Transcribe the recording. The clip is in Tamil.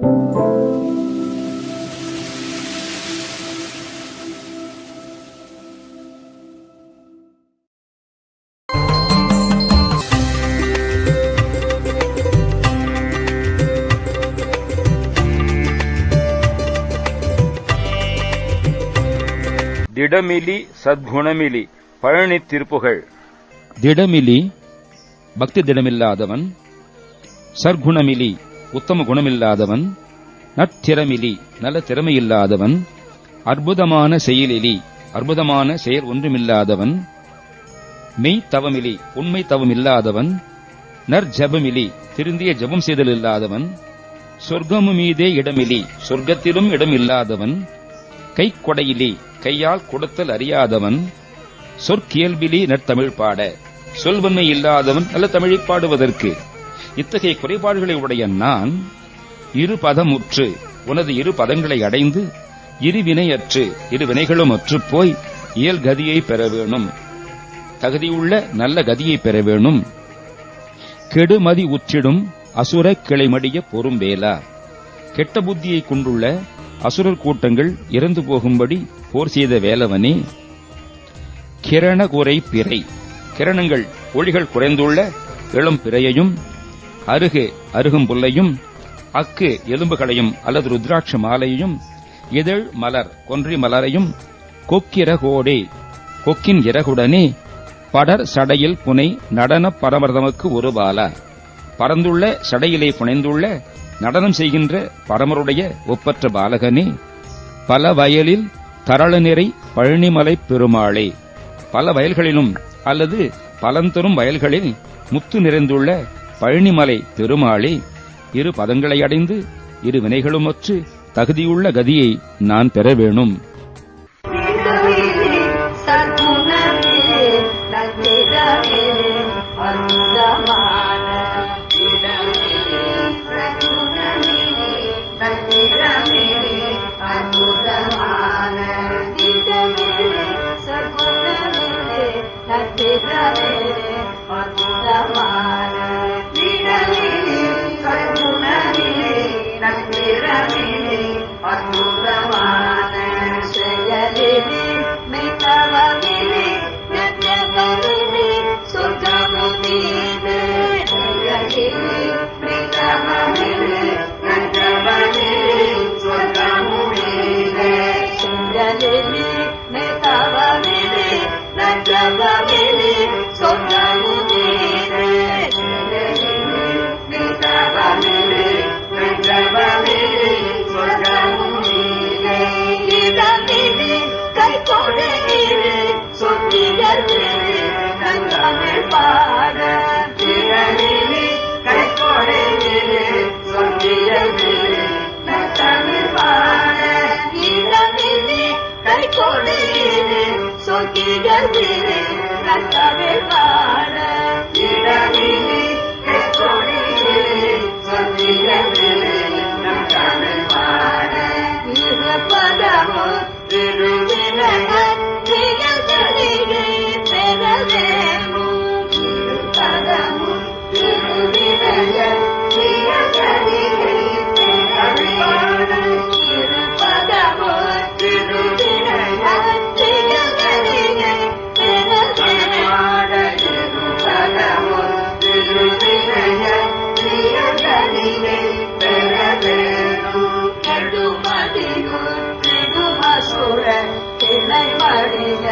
திடமிலி சத்குணமிலி பழனி திருப்புகழ். திடமிலி பக்தி திடமில்லாதவன், சர்க்குணமிலி உத்தம குணமில்லாதவன், நற்திறமிலி நல்ல திறமையில்லாதவன், அற்புதமான செயலிலி அற்புதமான செயல் ஒன்றுமில்லாதவன், மெய் தவமிலி உண்மை தவமில்லாதவன், நற்ஜபமிலி திருந்திய ஜபம் செய்தல் இல்லாதவன், சொர்க்கமு மீதே இடமிலி சொர்க்கத்திலும் இடம் இல்லாதவன், கைக்கொடையிலி கையால் கொடுத்தல் அறியாதவன், சொற்கியல்பிலி நற்தமிழ் பாட சொல்வன்மை இல்லாதவன் நல்ல தமிழை பாடுவதற்கு. இத்தகைய குறைபாடுகளை உடைய நான் இரு பதமுற்று உனது இரு பதங்களை அடைந்து இருவினையற்று இரு வினைகளும் அற்றுப் போய் இயல் கதியை பெற வேணும், தகுதியுள்ள நல்ல கதியை பெற வேணும். கெடுமதி உற்றிடும் அசுர கிளைமடிய பொறும்பேலா, கெட்ட புத்தியை கொண்டுள்ள அசுரர் கூட்டங்கள் இறந்து போகும்படி போர் செய்த வேலவனே. கிரணகுறை பிறை கிரணங்கள் ஒளிகள் குறைந்துள்ள இளம் பிறையையும், அருகும் புல்லையும், அக்கு எலும்புகளையும் அல்லது ருத்ராட்ச மாலையையும், இதழ் மலர் கொன்றை மலரையும், கொக்கிரகோடே கொக்கின் இறகுடனே, படர் சடையில் புனை நடன பரமர்தமக்கு ஒரு பாலா, பறந்துள்ள சடையிலே புனைந்துள்ள நடனம் செய்கின்ற பரமருடைய ஒப்பற்ற பாலகனே. பல வயலில் தரள நிறை பழனிமலை பெருமாளே, பல வயல்களிலும் அல்லது பலந்தரும் வயல்களில் முத்து நிறைந்துள்ள பழனிமலை பெருமாளே, இரு பதங்களை அடைந்து இரு வினைகளுமற்று தகுதியுள்ள கதியை நான் பெற வேணும். கிளை மடிய